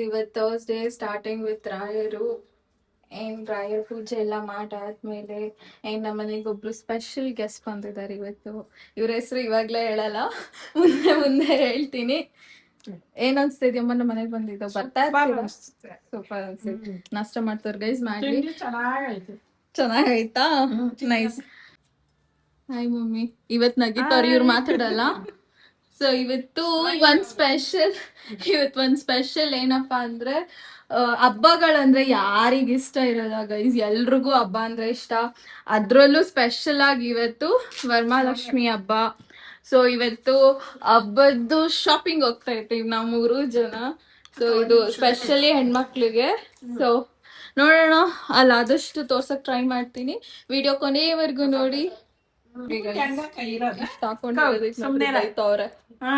ಇವತ್ತು Thursday starting with ರಾಯರು. ರಾಯರ್ ಪೂಜೆ ಎಲ್ಲ ಮಾಡಾದ್ಮೇಲೆ ನಮ್ಮ ಮನೆಗೆ ಒಬ್ರು ಸ್ಪೆಷಲ್ ಗೆಸ್ಟ್ ಬಂದಿದ್ದಾರೆ ಇವತ್ತು. ಇವ್ರ ಹೆಸರು ಇವಾಗ್ಲೇ ಹೇಳಲ್ಲ, ಮುಂದೆ ಮುಂದೆ ಹೇಳ್ತೀನಿ. ಏನ್ ಅನ್ಸ್ತಿದ್ಯಮ್ಮ ನಮ್ಮ ಮನೆಗೆ ಬಂದಿದ್ದು? ಬರ್ತಾ ಸೂಪರ್ ಅನ್ಸಿತ್ತು. ನಾಷ್ಟ ಮಾಡ್ತಾರ ಗೈಸ್, ಮಾಡ್ಲಿ. ಚೆನ್ನಾಗೈತಾ? ನೈಸ್. Hi mummy. ಇವತ್ ನಗಿತವ್ರು, ಇವ್ರು ಮಾತಾಡಲ್ಲ. ಸೊ ಇವತ್ತು ಒಂದ್ ಸ್ಪೆಷಲ್ ಏನಪ್ಪಾ ಅಂದ್ರೆ, ಹಬ್ಬಗಳಂದ್ರೆ ಯಾರಿಗ ಇಷ್ಟ ಇರಲ್ಲ ಗೈಸ್, ಎಲ್ರಿಗೂ ಹಬ್ಬ ಅಂದ್ರೆ ಇಷ್ಟ. ಅದ್ರಲ್ಲೂ ಸ್ಪೆಷಲ್ ಆಗಿ ಇವತ್ತು ವರಮಹಾಲಕ್ಷ್ಮಿ ಹಬ್ಬ. ಸೊ ಇವತ್ತು ಹಬ್ಬದ್ದು ಶಾಪಿಂಗ್ ಹೋಗ್ತಾ ಇರ್ತೀವಿ ನಾವು 3 ಜನ. ಸೊ ಇದು ಸ್ಪೆಷಲಿ ಹೆಣ್ಮಕ್ಳಿಗೆ. ಸೊ ನೋಡೋಣ, ಅಲ್ಲಿ ಆದಷ್ಟು ತೋರ್ಸಕ್ ಟ್ರೈ ಮಾಡ್ತೀನಿ. ವಿಡಿಯೋ ಕೊನೆಯವರೆಗೂ ನೋಡಿ.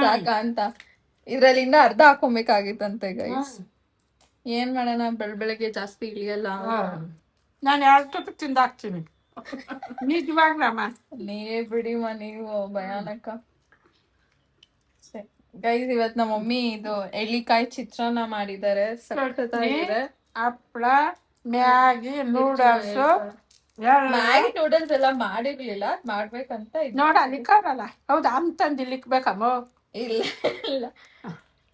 ಸಾಕ ಅಂತ ಇದ್ರಲ್ಲಿ ಇನ್ನ ಅರ್ಧ ಹಾಕೊಬೇಕಾಗಿತ್ತಂತೆ ಗೈಸ್. ಏನ್ ಮಾಡೋಣ, ಬೆಳಗ್ಗೆ ಜಾಸ್ತಿ ಇಳಿಯಲ್ಲ. ನಾನು 2 ತಿಂದಾಕ್ತೀನಿ. ನಿಜವಾಗ್ಲಮ್ಮ ನೀವೇ ಬಿಡಿಮ್ಮ, ನೀವು ಭಯಾನಕ. ಗೈಸ್ ಇವತ್ ನಮ್ಮ ಮಮ್ಮಿ ಇದು ಎಳ್ಳಿಕಾಯಿ ಚಿತ್ರಾನ್ನ ಮಾಡಿದ್ದಾರೆ, ಸಖತ್ತಾಗಿದೆ. ಹಪ್ಳ, ಮ್ಯಾಗಿ, ನೂಡಲ್ಸ್. ಮ್ಯಾಗಿ ನೂಡಲ್ಸ್ ಎಲ್ಲ ಮಾಡಿರ್ಲಿಲ್ಲ, ಮಾಡ್ಬೇಕಂತ ನೋಡ ಅಲ್ಲಿಕ್ಕಲ್ಲ. ಹೌದಾ ಅಂತಂದು ಇಲ್ಲಿಕ್ಬೇಕಮ್ಮ? ಇಲ್ಲ.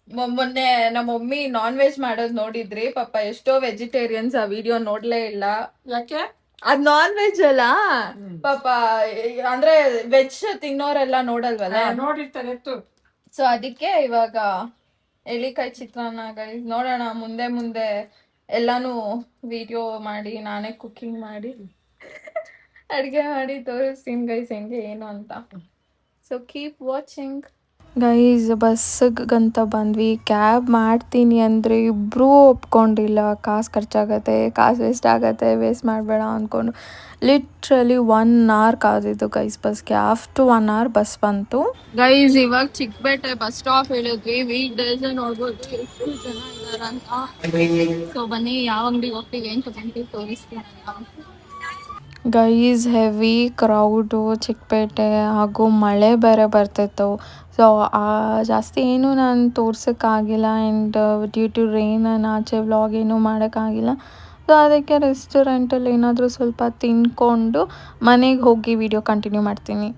ಮೊನ್ನೆ ನಮ್ಮ ಮಮ್ಮಿ ನಾನ್ ವೆಜ್ ಮಾಡೋದ್ ನೋಡಿದ್ರಿ ಪಾಪ, ಎಷ್ಟೋ ವೆಜಿಟೇರಿಯನ್ಸ್ ಆ ವಿಡಿಯೋ ನೋಡ್ಲೇ ಇಲ್ಲ. ಯಾಕೆ? ಅದ್ ನಾನ್ ವೆಜ್ ಅಲ್ಲ ಪಾಪ, ಅಂದ್ರೆ ವೆಜ್ ತಿನ್ನೋರೆಲ್ಲ ನೋಡಲ್ವಲ್ಲ, ನೋಡಿರ್ತಾರೆ. ಸೊ ಅದಕ್ಕೆ ಇವಾಗ ಎಳ್ಳಿಕಾಯಿ ಚಿತ್ರಾನ್ನ ಗೈಸ್. ನೋಡೋಣ ಮುಂದೆ ಮುಂದೆ ಎಲ್ಲಾನು ವಿಡಿಯೋ ಮಾಡಿ, ನಾನೇ ಕುಕಿಂಗ್ ಮಾಡಿ ಅಡ್ಗೆ ಮಾಡಿ ತೋರಿಸ್ತೀನಿ ಗೈಸ್ ಹೆಂಗೆ ಏನು ಅಂತ. So keep watching guys. ಬಸ್ಗಂತ ಬಂದ್ವಿ. ಕ್ಯಾಬ್ ಮಾಡ್ತೀನಿ ಅಂದರೆ ಇಬ್ಬರೂ ಒಪ್ಕೊಂಡಿಲ್ಲ. ಕಾಸು ಖರ್ಚಾಗತ್ತೆ, ಕಾಸು ವೇಸ್ಟ್ ಮಾಡಬೇಡ ಅಂದ್ಕೊಂಡು ಲಿಟ್ರಲಿ 1 hour ಕಾದಿದ್ದು ಗೈಸ್ ಬಸ್ಗೆ. ಆಫ್ಟರ್ 1 hour ಬಸ್ ಬಂತು ಗೈಸ್. ಇವಾಗ ಚಿಕ್ಕಪೇಟೆ ಬಸ್ ಸ್ಟಾಪ್ ಹೇಳಿದ್ವಿ. ವೀಕ್ ಡೇಸ್ ನೋಡ್ಬೋದು ಎಷ್ಟು ಜನ ಇದಾರಂತ. ಸೊ ಬನ್ನಿ, ಯಾವ ಅಂಗಡಿಗೆ ಹೋಗ್ತೀವಿ ಏನು ತಗೊಂತೀವಿ ತೋರಿಸ್ತೀನಿ. ಗೈಸ್ ಹೆವಿ ಕ್ರೌಡು ಚಿಕ್ಕಪೇಟೆ, ಹಾಗೂ ಮಳೆ ಬೇರೆ ಬರ್ತಿತ್ತು. ಸೊ ಜಾಸ್ತಿ ಏನು ನಾನು ತೋರ್ಸೋಕ್ಕಾಗಿಲ್ಲ. ಆ್ಯಂಡ್ ಡ್ಯೂ ಟು ರೈನ್ ನಾನು ಆಚೆ ವ್ಲಾಗ್ ಏನೂ ಮಾಡೋಕ್ಕಾಗಿಲ್ಲ. ಸೊ ಅದಕ್ಕೆ ರೆಸ್ಟೋರೆಂಟಲ್ಲಿ ಏನಾದರೂ ಸ್ವಲ್ಪ ತಿನ್ಕೊಂಡು ಮನೆಗೆ ಹೋಗಿ ವಿಡಿಯೋ ಕಂಟಿನ್ಯೂ ಮಾಡ್ತೀನಿ.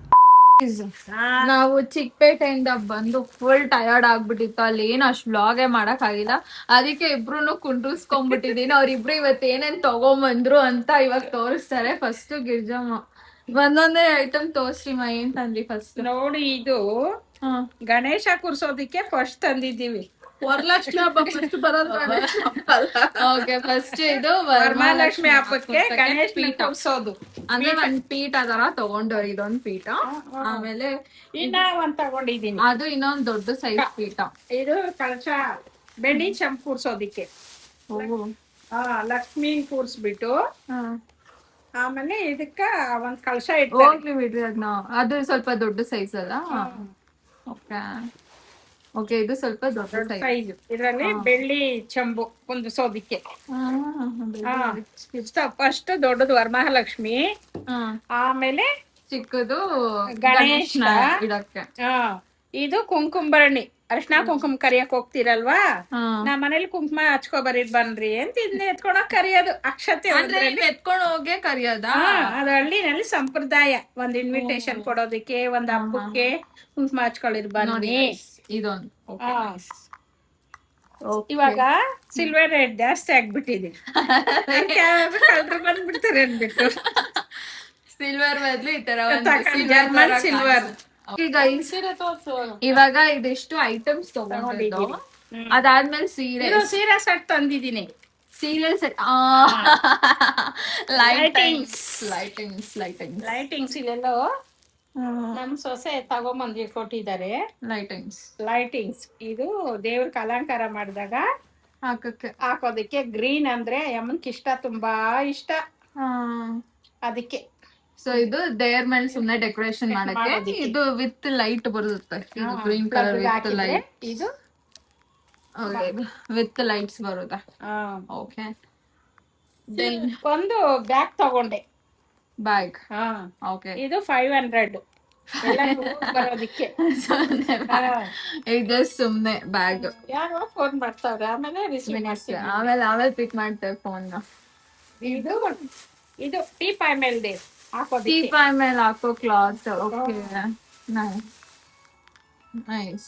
ನಾವು ಚಿಕ್ಕಪೇಟೆಯಿಂದ ಬಂದು ಫುಲ್ ಟಯರ್ಡ್ ಆಗ್ಬಿಟ್ಟಿತ್ತು. ಅಲ್ಲಿ ಏನು ಅಷ್ಟು ವ್ಲಾಗೇ ಮಾಡಕ್ ಆಗಿಲ್ಲ. ಅದಕ್ಕೆ ಇಬ್ರು ಕುಂಡ್ರಿಸ್ಕೊಂಡ್ಬಿಟ್ಟಿದೀನಿ. ಅವ್ರಿಬ್ರು ಇವತ್ತು ಏನೇನ್ ತಗೊಂಬಂದ್ರು ಅಂತ ಇವಾಗ ತೋರಿಸ್ತಾರೆ. ಫಸ್ಟ್ ಗಿರ್ಜಮ್ಮ ಒಂದೊಂದೇ ಐಟಮ್ ತೋರ್ಸ್ರಿಮ್ಮ, ಏನ್ ತಂದ್ರಿ ಫಸ್ಟ್? ನೋಡಿ, ಇದು ಗಣೇಶ ಕೂರ್ಸೋದಿಕ್ಕೆ ಫಸ್ಟ್ ತಂದಿದ್ದೀವಿ. ವರಲಕ್ಷ್ಮಿ ಹಬ್ಬ ಫಸ್ಟ್ ಬರೋದು. ಓಕೆ, ಫಸ್ಟ್ ಇದು ವರಮಹಾಲಕ್ಷ್ಮಿ ಹಬ್ಬಕ್ಕೆ ಗಣೇಶ ಕೂರ್ಸೋದು. ಅಂದ್ರೆ ಒಂದ್ ಪೀಠ ತರ ತಗೊಂಡವ್ರು, ಇದೊಂದ್ ಪೀಠ. ಆಮೇಲೆ ಇನ್ನ ಒಂದ್ ತಗೊಂಡಿದೀನಿ, ಅದು ಇನ್ನೊಂದ್ ದೊಡ್ಡ ಸೈಜ್ ಪೀಠ. ಇದು ಕಳಶ ಬೆಳ್ಳಿ ಚಂಪ್ ಕೂರ್ಸೋದಿಕ್ಕೆ. ಲಕ್ಷ್ಮಿ ಕೂರ್ಸ್ಬಿಟ್ಟು ಆಮೇಲೆ ಇದಕ್ಕ ಒಂದ್ ಕಳಶ ಹೋಗ್ಲಿ ಬಿಡ್ರಿ ಅದನ್ನ. ಅದು ಸ್ವಲ್ಪ ದೊಡ್ಡ ಸೈಜ್ ಅಲ್ಲ. ಓಕೆ, ಇದು ಸ್ವಲ್ಪ ದೊಡ್ಡ ಸೈಜ್. ಇದರಲ್ಲಿ ಬೆಳ್ಳಿ ಚಂಬು ಕುಂದಿಸೋದಿಕ್ಕೆ ಫಸ್ಟ್ ದೊಡ್ಡದು ವರಮಹಾಲಕ್ಷ್ಮಿ, ಆಮೇಲೆ ಚಿಕ್ಕದು ಗಣೇಶ ಇಡಕ್ಕೆ. ಇದು ಕುಂಕುಂಬರಣಿ. ಅರ್ಶಿನ ಕುಂಕುಮ ಕರಿಯಕ್ ಹೋಗ್ತಿರಲ್ವಾ, ನಮ್ ಮನೇಲಿ ಕುಂಕುಮ ಹಚ್ಕೊ ಬರೀದ್ ಬನ್ರಿ ಅಂತ ಇದನ್ನ ಎತ್ಕೊಂಡೋಗ್ ಕರಿಯೋದು. ಅಕ್ಷತೆ ಎತ್ಕೊಂಡು ಹೋಗೇ ಕರಿಯೋದ. ಅದು ಹಳ್ಳಿನಲ್ಲಿ ಸಂಪ್ರದಾಯ. ಒಂದ್ ಇನ್ವಿಟೇಷನ್ ಕೊಡೋದಿಕ್ಕೆ, ಒಂದ್ ಹಬ್ಬಕ್ಕೆ ಕುಂಕುಮ ಹಚ್ಕೊಳ್ಳಿರ್ ಬನ್ನಿ. ಇದೊಂದು ಇವಾಗ ಸಿಲ್ವರ್ ರೇಟ್ ಜಾಸ್ತಿ ಆಗ್ಬಿಟ್ಟಿದೆ, ಕಳ್ರು ಬಂದ್ಬಿಡ್ತಾರೆ ಅನ್ಬಿಟ್ಟು ಸಿಲ್ವರ್ ಬದ್ಲು ಈ ತರ ಜರ್ಮನ್ ಸಿಲ್ವರ್. ಇವಾಗ ಇದಿಷ್ಟು ಐಟಮ್ಸ್ ತಗೊಂಡಿದ್ದು. ಅದಾದ್ಮೇಲೆ ಸೀರೆ ಸೆಟ್ ತಂದಿದ್ದೀನಿ. ಸೀರಿಯಲ್ ಸೆಟ್, ಲೈಟಿಂಗ್ಸ್ ಇಲ್ಲೆಲ್ಲೋ ನಮ್ ಸೊಸೆ ತಗೊಂಬಂದಿ ಕೊಟ್ಟಿದ್ದಾರೆ. ಲೈಟಿಂಗ್ಸ್ ಇದು ದೇವ್ರಕ್ಕೆ ಅಲಂಕಾರ ಮಾಡಿದಾಗ ಹಾಕೋದಿಕ್ಕೆ. ಗ್ರೀನ್ ಅಂದ್ರೆ ಯಮ್ಮನ್ಕ್ ಇಷ್ಟ, ತುಂಬಾ ಇಷ್ಟ ಅದಕ್ಕೆ. ಸೊ ಇದು ದೇವ್ರ ಮೇಲೆ ಸುಮ್ನೆ ಡೆಕೋರೇಷನ್ ಮಾಡಕ್ಕೆ. ಇದು ವಿತ್ ಲೈಟ್ ಬರುತ್ತೆ, ಗ್ರೀನ್ ಕಲರ್ ವಿತ್ ಲೈಟ್. ಇದು ವಿತ್ ಲೈಟ್ಸ್ ಬರುತ್ತೆ. ಓಕೆ, ಒಂದು ಬ್ಯಾಗ್ ತಗೊಂಡೆ. ಬ್ಯಾಗ್. ಓಕೆ, ಇದು 500. ಎಲ್ಲ ತಗೊಂಡ್ ಬರೋದಿಕ್ಕೆ. ಇದು ಸುಮ್ನೆ ಬ್ಯಾಗ್. ಯಾರೋ ಫೋನ್ ಮಾಡ್ತಾವ್ರೆ, ಆಮೇಲೆ ರಿಸೀವ್ ಮಾಡ್ತೀನಿ. ಆಮೇಲೆ ಪಿಕ್ ಮಾಡ್ತೇವೆ ಫೋನ್. ಇದು ಇದು ಟೀಪಾಯ್ ಮೇಲೆ ಹಾಕೋದಿಕ್ಕೆ. ಟೀಪಾಯ್ ಮೇಲೆ ಹಾಕೋ ಕ್ಲಾತ್. Okay nice.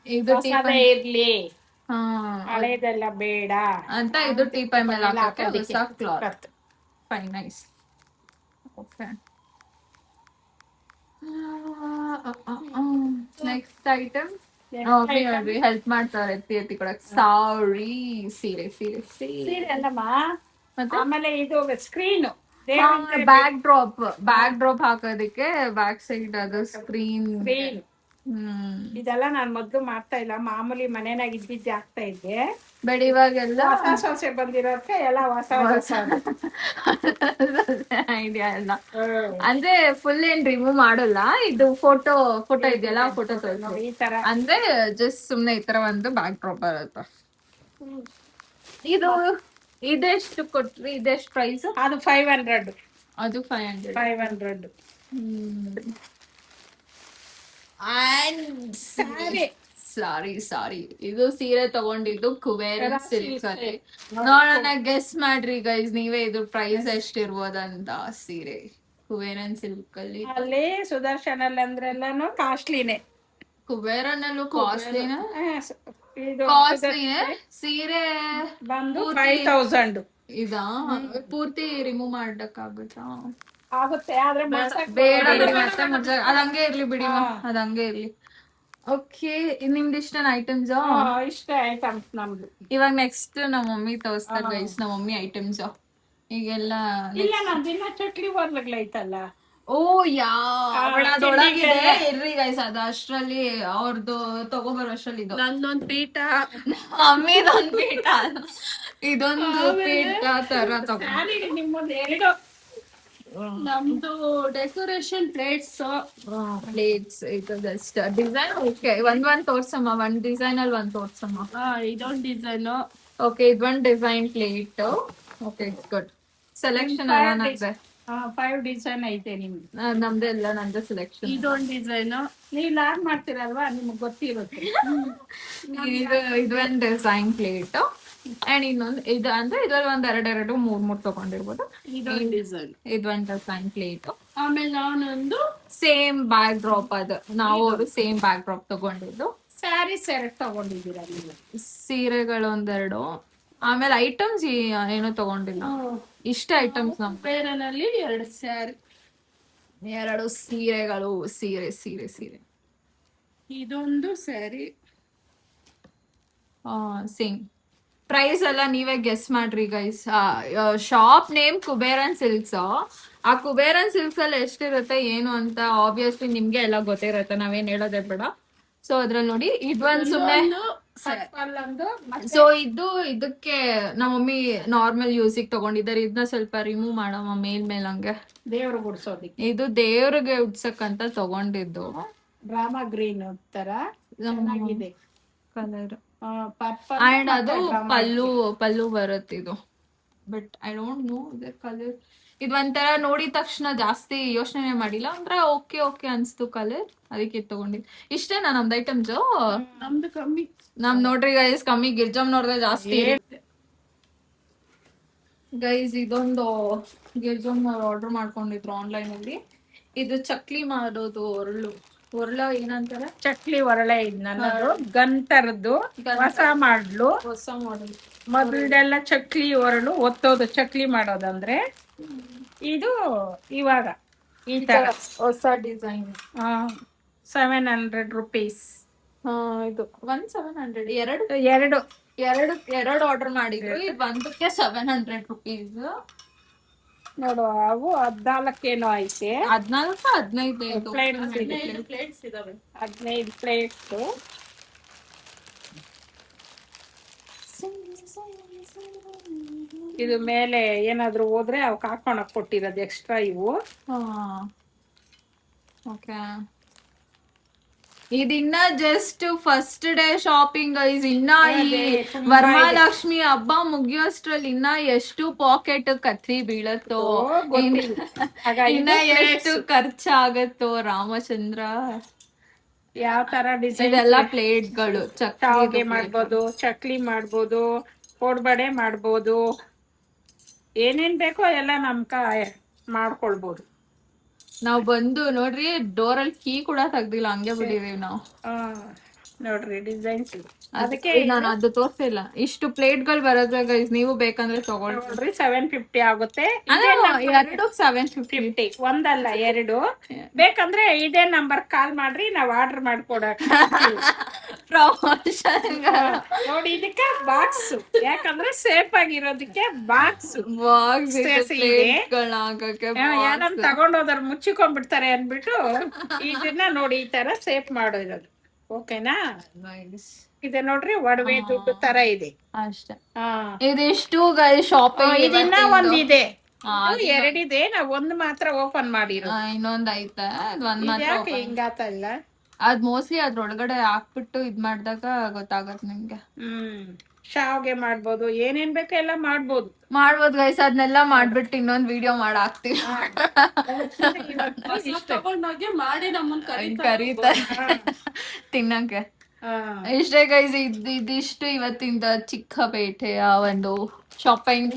ಇದು ಹೊಸದೇ ಇರ್ಲಿ, ಹಳೇದೆಲ್ಲ ಬೇಡ ಅಂತ ಇದು ಟೀಪಾಯ್ ಮೇಲೆ ಹಾಕೋಕೆ ಹೊಸ cloth. Fine, nice. Okay, next item. ನೋಡ್ರಿ ಹೆಲ್ಪ್ ಮಾಡ್ತಾರೆ ಎತ್ತಿ ಕೊಡಕ್. ಸಾರಿ, ಸೀರೆ ಸೀರೆ ಸೀರೆ ಅಲ್ಲಮ್ಮ. ಆಮೇಲೆ ಇದು ಸ್ಕ್ರೀನ್, ಬ್ಯಾಕ್ ಡ್ರಾಪ್ ಹಾಕೋದಿಕ್ಕೆ ಬ್ಯಾಕ್ ಸೈಡ್ ಅದು ಸ್ಕ್ರೀನ್. ಇದೆಲ್ಲ ನಾನ್ ಮೊದ್ಲು ಮಾಡ್ತಾ ಇಲ್ಲ, ಮಾಮೂಲಿ ಮನೆನಾಗ ಇದ್ದಿದ್ದೆ ಆಗ್ತಾ ಇದ್ದೆ. ಬಟ್ ಇವಾಗೆಲ್ಲ ಹೊಸ ಸೊಸೆ ಬಂದಿರೋದಕ್ಕೆ ಎಲ್ಲ ಹೊಸ ಐಡಿಯಾ ಎಲ್ಲ. ಅಂದ್ರೆ ಫುಲ್ ಏನ್ ರಿಮೂವ್ ಮಾಡಲ್ಲ, ಇದು ಫೋಟೋ ಇದೆಯಲ್ಲ, ಫೋಟೋ ಈ ತರ. ಅಂದ್ರೆ ಜಸ್ಟ್ ಸುಮ್ನೆ ಈ ತರ ಒಂದು ಬ್ಯಾಕ್ ಡ್ರಾಪ್ ಬರುತ್ತೆ. ಇದೆಷ್ಟು ಕೊಟ್ರಿ? ಇದೆಷ್ಟು ಪ್ರೈಸ್? ಅದು 500. ಅದು 500. ಸಾರಿ, ಇದು ಸೀರೆ ತಗೊಂಡಿದ್ದು ಕುಬೇರನ್ ಸಿಲ್ಕ್ ಅಲ್ಲಿ. ನೋಡೋಣ, ಗೆಸ್ ಮಾಡ್ರಿ ಗೈಸ್ ನೀವೇ ಇದು ಪ್ರೈಸ್ ಎಷ್ಟಿರ್ಬೋದಂತ. ಸೀರೆ ಕುಬೇರನ್ ಸಿಲ್ಕ್ ಅಲ್ಲಿ. ಅಲ್ಲಿ ಸುದರ್ಶನ್ ಅಲ್ಲಿ ಅಂದ್ರೆಲ್ಲಾನು ಕಾಸ್ಟ್ಲಿನೇ. ಕುಬೇರನಲ್ಲೂ ಕಾಸ್ಟ್ಲಿನೇ. ಸೀರೆ ಬಂದು 5000. ಇದಾ ಪೂರ್ತಿ ರಿಮೂವ್ ಮಾಡಕ್ಕಾಗುತ್ತಾ? ಆಗುತ್ತೆ, ಆದ್ರೆ ಬೇಡ ಬಿಡಿ, ಮತ್ತೆ ಅದಂಗೆ ಇರ್ಲಿ ಬಿಡಿ, ಅದಂಗೆ ಇರ್ಲಿ. ಓಕೆ, ನಿಮ್ದು ಇಷ್ಟ ಐಟಮ್ಸ್? ಇಷ್ಟ ಐಟಮ್ಸ್ ನಮ್ದು. ಇವಾಗ ನೆಕ್ಸ್ಟ್ ನಮ್ಮ ಮಮ್ಮಿ ತೋರಿಸ್ತಾರೆ ಗೈಸ್, ನಮ್ಮ ಮಮ್ಮಿ ಐಟಮ್ಸ್ ಈಗೆಲ್ಲ. ಇಲ್ಲ, ನಂದಿನ ಚಟ್ಲಿ ಬರ್ಲೈತಲ್ಲ. ಓ ಅದೊಳಗಿದೆ ಇರ್ರಿ ಗೈಸ್, ಅದು ಅಷ್ಟ್ರಲ್ಲಿ ಅವ್ರದ್ದು ತಗೋಬರೋ ಅಷ್ಟ್ರಲ್ಲಿ ಇದು ನಂದೊಂದ್ ಪೀಠ, ಮಮ್ಮಿದೊಂದ್ ಪೀಠ, ಇದೊಂದು ಪೀಠ ತರ ತಗೋ. ನಿಮ್ಮೊಂದು 2 ನಮ್ದು ಡೆಕೋರೇಷನ್ ಪ್ಲೇಟ್ಸ್. ಇದು ಜಸ್ಟ್ ಡಿಸೈನ್. ಓಕೆ, ಒಂದ್ ತೋರ್ಸಮ್ಮ, ಒಂದ್ ಡಿಸೈನ್ ಅಲ್ಲಿ ಒಂದ್ ತೋರ್ಸಮ್ಮ. ಇದೊಂದು ಡಿಸೈನ್. ಓಕೆ, ಇದೊಂದ್ design plate. Okay, good selection. 5 design ಐತೆ ನಿಮ್ಗೆ. ನಂದು ಸೆಲೆಕ್ಷನ್. ಇದೊಂದು ಡಿಸೈನ್ ನೀವು ಲಾಗ್ ಮಾಡ್ತೀರಲ್ವಾ, ನಿಮ್ಗೆ ಗೊತ್ತಿರುತ್ತೆ. ಇದೊಂದು ಡಿಸೈನ್ ಪ್ಲೇಟ್. ಅಂಡ್ ಇನ್ನೊಂದು ಇದು ಅಂದ್ರೆ ಇದ್ರಲ್ಲಿ ಒಂದ್ 2 3 ತಗೊಂಡಿರ್ಬೋದು. ಇದೊಂದು ಡಿಸೈನ್, ಇದೊಂದು ಡಿಸೈನ್ ಪ್ಲೇಟ್. ಆಮೇಲೆ ನಾನೊಂದು ಸೇಮ್ ಬ್ಯಾಕ್ ಡ್ರಾಪ್. ಅದು ನಾವು ಸೇಮ್ ಬ್ಯಾಕ್ ಡ್ರಾಪ್ ತಗೊಂಡಿದ್ದು. ಸ್ಯಾರಿ ಸೆರೆಕ್ಟ್ ತಗೊಂಡಿದ್ದೀರಾ ನೀವು? ಸೀರೆಗಳು 1-2. ಆಮೇಲೆ ಐಟಮ್ಸ್ ಏನೋ ತಗೊಂಡಿಲ್ಲ. ಇಷ್ಟ ಐಟಮ್ಸ್ ನಮ್ ಬೇರೆನಲ್ಲಿ 2 ಸ್ಯಾರಿ, 2 ಸೀರೆಗಳು. ಸೀರೆ ಇದೊಂದು ಸ್ಯಾರಿ. ಸೇಮ್ ಪ್ರೈಸ್ ಎಲ್ಲ ನೀವೇ ಗೆಸ್ ಮಾಡ್ರಿ guys. Shop name Kuberan silks. ಆ ಕುಬೇರನ್ ಸಿಲ್ಕ್ಸ್ ಅಲ್ಲಿ ಎಷ್ಟಿರುತ್ತೆ ಏನು ಅಂತ ಆಬ್ವಿಯಸ್ಲಿ ನಿಮ್ಗೆ ಎಲ್ಲ ಗೊತ್ತಿರುತ್ತೆ, ನಾವೇನ್ ಹೇಳೋದೇ ಬೇಡ. ಸೊ ಅದ್ರಲ್ಲಿ ನೋಡಿ, ಇದೊಂದು ಸುಮ್ನೆ. ಸೊ ಇದಕ್ಕೆ ನಮ್ಮ ಮಮ್ಮಿ ನಾರ್ಮಲ್ ಯೂಸಿಗೆ ತಗೊಂಡಿದ್ದಾರೆ. ಇದನ್ನ ಸ್ವಲ್ಪ ರಿಮೂವ್ ಮಾಡಮ್ಮ ಮೇಲ್ ಹಂಗೆ. ದೇವ್ರು ಗುಡ್ಸೋದಿಕ್ಕೆ, ಇದು ದೇವ್ರಿಗೆ ಉಡ್ಸಕ್ ಅಂತ ತಗೊಂಡಿದ್ದು. ಡ್ರಾಮಾ ಗ್ರೀನ್ ತರ ಚೆನ್ನಾಗಿದೆ ಕಲರ್. ಪರ್ಪಲ್. ಅಂಡ್ ಅದು ಪಲ್ಲು ಬರುತ್ತೆ ಇದು. ಬಟ್ ಐ ಡೋಂಟ್ ನೋ ಇದರ್ ಕಲರ್. ಇದು ಒಂಥರ ನೋಡಿದ ತಕ್ಷಣ ಜಾಸ್ತಿ ಯೋಚನೆ ಮಾಡಿಲ್ಲ, ಅಂದ್ರೆ ಓಕೆ ಅನ್ಸ್ತು ಕಲರ್, ಅದಕ್ಕೆ ತಗೊಂಡಿದ್ದು. ಇಷ್ಟೇನಾ ನಮ್ದು ಐಟಮ್ಸ್? ನಮ್ದು ಕಮ್ಮಿ. ನಮ್ ನೋಡ್ರಿ ಗೈಸ್ ಕಮ್ಮಿ, ಗಿರ್ಜಮ್ ನೋಡ್ದೆ ಜಾಸ್ತಿ. ಗೈಸ್ ಇದೊಂದು ಗಿರ್ಜಮ್ ಆರ್ಡರ್ ಮಾಡ್ಕೊಂಡಿದ್ರು ಆನ್ಲೈನ್ ಅಲ್ಲಿ. ಇದು ಚಕ್ಲಿ ಮಾಡೋದು ಒರಳ ಏನಂತಾರೆ, ಚಕ್ಲಿ ಒರಳೆ. ಇದ್ ನನ್ನದು ಗನ್ ತರದ್ದು, ಹೊಸ ಮಾಡಲು. ಮೊದಲೆಲ್ಲ ಚಕ್ಲಿ ಒರಳು ಒತ್ತೋದು, ಚಕ್ಲಿ ಮಾಡೋದಂದ್ರೆ. ಇದು ಇವಾಗ ಈ ತರ ಹೊಸ ಡಿಸೈನ್. 700 rupees. ಇದು 700. ಎರಡು ಆರ್ಡರ್ ಮಾಡಿದ್ರು. ಇದು ಒಂದಕ್ಕೆ 700 rupees. ನೋಡು, ಅವು 14 ಐತೆ. 14-15 ಪ್ಲೇಟ್ಸ್ ಇದಾವೆ. 15 ಪ್ಲೇಟ್ಸ್. ಇದು ಮೇಲೆ ಏನಾದ್ರು ಹೋದ್ರೆ ಅವಕ್ಕೆ ಹಾಕೊಳಕ್ ಕೊಟ್ಟಿರೋದು ಎಕ್ಸ್ಟ್ರಾ ಇವು. ಓಕೆ, ಇದಿನ್ನ just first day shopping guys. ಇನ್ನ ಈ ಅದೇ, ತುಂಬಾ ವರಮಹಾಲಕ್ಷ್ಮಿ ಹಬ್ಬ ಮುಗಿಯೋಷ್ಟ್ರಲ್ಲಿ ಇನ್ನ ಎಷ್ಟು ಪಾಕೆಟ್ ಕತ್ರಿ ಬೀಳತ್ತೋ, ಗೊತ್ತಿಲ್ಲ. ಆಗ ಇನ್ನ ಇದು ಎಷ್ಟು ಖರ್ಚಾಗತ್ತೋ ರಾಮಚಂದ್ರ. ಯಾವ ತರ ಡಿಸೈನ್ ಇದೆಲ್ಲ ಪ್ಲೇಟ್ಗಳು, ಶಾವಿಗೆ ಮಾಡ್ಬೋದು, ಚಕ್ಲಿ ಮಾಡ್ಬೋದು, ಕೋಡ್ಬಡೆ ಮಾಡ್ಬೋದು, ಏನೇನ್ ಬೇಕೋ ಎಲ್ಲ ಮಾಡ್ಕೊಳ್ಬೋದು. ನಾವ್ ಬಂದು ನೋಡ್ರಿ ಡೋರಲ್ಲಿ ಕೀ ಕೂಡ ತೆಗ್ದಿಲ್ಲ, ಹಂಗೆ ಬಿಟ್ಟಿದೀವಿ ನಾವು. ನೋಡ್ರಿ ಡಿಸೈನ್ಸ್. ಅದಕ್ಕೆ ನಾನು ಅದು ತೋರ್ಸಿಲ್ಲ. ಇಷ್ಟು ಪ್ಲೇಟ್ಗಳು ಬರೋದ್ರೆ ಗೈಸ್, ನೀವು ಬೇಕಂದ್ರೆ ತಗೊಳ್ರಿ. ನೋಡ್ರಿ 750 ಆಗುತ್ತೆ. ಎರಡು 750. ಒಂದಲ್ಲ ಎರಡು. ಬೇಕಂದ್ರೆ ಇದೇ ನಂಬರ್ ಕಾಲ್ ಮಾಡ್ರಿ, ನಾವ್ ಆರ್ಡರ್ ಮಾಡ್ಕೊಡಕ್. ಪ್ರಮೋಷನ್ ನೋಡಿ ಇದಕ್ಕೆ ಬಾಕ್ಸ್, ಯಾಕಂದ್ರೆ ಸೇಫ್ ಆಗಿರೋದಕ್ಕೆ ಬಾಕ್ಸ್ ಯಾರನ್ನ ತಗೊಂಡೋದ್ರ ಮುಚ್ಚಿಕೊಂಡ್ಬಿಡ್ತಾರೆ ಅನ್ಬಿಟ್ಟು ಇದನ್ನ ನೋಡಿ ಈ ತರ ಸೇಫ್ ಮಾಡಿರೋದು. ಓಕೆನಾ? ಇದೆ ನೋಡ್ರಿ, ಒಡವೆ ದುಡ್ಡು ತರ ಇದೆ ಅಷ್ಟೇ. ಇದಿಷ್ಟು ಗೈಸ್ ಶಾಪಿಂಗ್. ಇದನ್ನ ಒಂದಿದೆ, ಎರಡಿದೆ. ನಾವ್ ಒಂದ್ ಮಾತ್ರ ಓಪನ್ ಮಾಡಿರೋ, ಇನ್ನೊಂದ್ ಐತೆ, ಒಂದ್ ಮಾತ್ರ ಯಾಕೆ ಹಿಂಗಾತಲ್ಲ. ಅದ್ ಮೋಸ್ಟ್ಲಿ ಅದ್ರೊಳಗಡೆ ಹಾಕ್ಬಿಟ್ಟು ಇದ್ ಮಾಡಿದಾಗ ಗೊತ್ತಾಗತ್ ನಿಮ್ಗೆ. ಶಾವ್ಗೆ ಮಾಡ್ಬೋದು, ಏನೇನ್ ಬೇಕೋ ಎಲ್ಲ ಮಾಡ್ಬೋದು ಗೈಸ್. ಅದನ್ನೆಲ್ಲ ಮಾಡ್ಬಿಟ್ಟು ಇನ್ನೊಂದ್ ವಿಡಿಯೋ ಹಾಕ್ತಿವಿ. ಮಾಡಿ ನಮ್ಮನ್ ಕರೀತಾರೆ ತಿನ್ನಕ್ಕೆ. ಇಷ್ಟೇ ಗೈಸ್, ಇದಿಷ್ಟು ಇವತ್ತಿಂದ ಚಿಕ್ಕಪೇಟೆಯ ಒಂದು ಶಾಪಿಂಗ್